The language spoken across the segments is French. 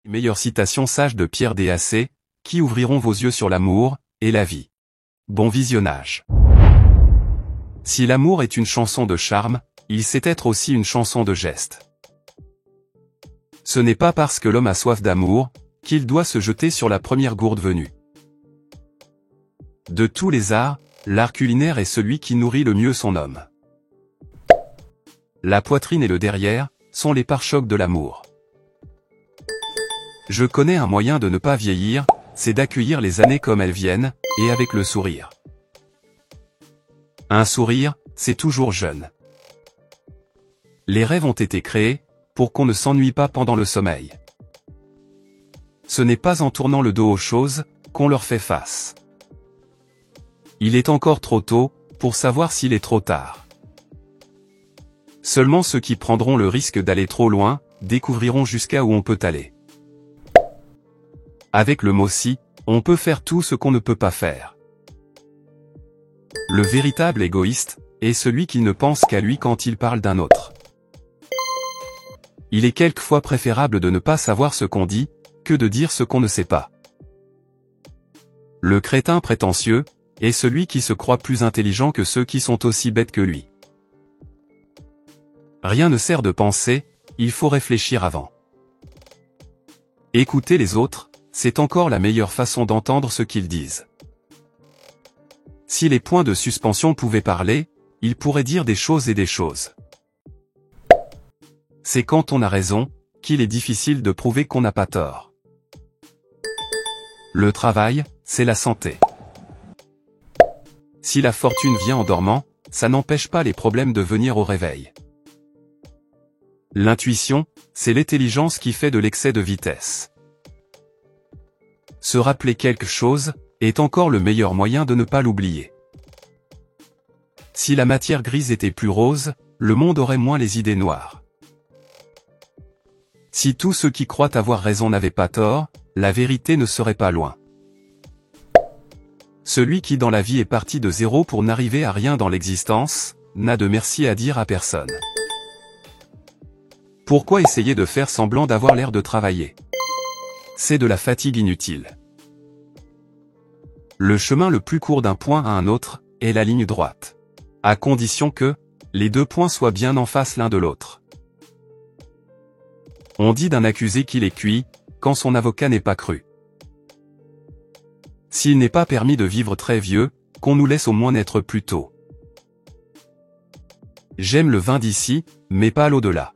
Meilleures citations sages de Pierre Dac, qui ouvriront vos yeux sur l'amour et la vie. Bon visionnage. Si l'amour est une chanson de charme, il sait être aussi une chanson de geste. Ce n'est pas parce que l'homme a soif d'amour, qu'il doit se jeter sur la première gourde venue. De tous les arts, l'art culinaire est celui qui nourrit le mieux son homme. La poitrine et le derrière sont les pare-chocs de l'amour. Je connais un moyen de ne pas vieillir, c'est d'accueillir les années comme elles viennent, et avec le sourire. Un sourire, c'est toujours jeune. Les rêves ont été créés, pour qu'on ne s'ennuie pas pendant le sommeil. Ce n'est pas en tournant le dos aux choses, qu'on leur fait face. Il est encore trop tôt, pour savoir s'il est trop tard. Seulement ceux qui prendront le risque d'aller trop loin, découvriront jusqu'à où on peut aller. Avec le mot si, on peut faire tout ce qu'on ne peut pas faire. Le véritable égoïste est celui qui ne pense qu'à lui quand il parle d'un autre. Il est quelquefois préférable de ne pas savoir ce qu'on dit, que de dire ce qu'on ne sait pas. Le crétin prétentieux est celui qui se croit plus intelligent que ceux qui sont aussi bêtes que lui. Rien ne sert de penser, il faut réfléchir avant. Écouter les autres, c'est encore la meilleure façon d'entendre ce qu'ils disent. Si les points de suspension pouvaient parler, ils pourraient dire des choses et des choses. C'est quand on a raison, qu'il est difficile de prouver qu'on n'a pas tort. Le travail, c'est la santé. Si la fortune vient en dormant, ça n'empêche pas les problèmes de venir au réveil. L'intuition, c'est l'intelligence qui fait de l'excès de vitesse. Se rappeler quelque chose, est encore le meilleur moyen de ne pas l'oublier. Si la matière grise était plus rose, le monde aurait moins les idées noires. Si tous ceux qui croient avoir raison n'avaient pas tort, la vérité ne serait pas loin. Celui qui dans la vie est parti de zéro pour n'arriver à rien dans l'existence, n'a de merci à dire à personne. Pourquoi essayer de faire semblant d'avoir l'air de travailler ? C'est de la fatigue inutile. Le chemin le plus court d'un point à un autre, est la ligne droite. À condition que, les deux points soient bien en face l'un de l'autre. On dit d'un accusé qu'il est cuit, quand son avocat n'est pas cru. S'il n'est pas permis de vivre très vieux, qu'on nous laisse au moins naître plus tôt. J'aime le vin d'ici, mais pas l'au-delà.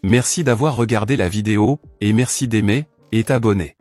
Merci d'avoir regardé la vidéo, et merci d'aimer, et t'abonner.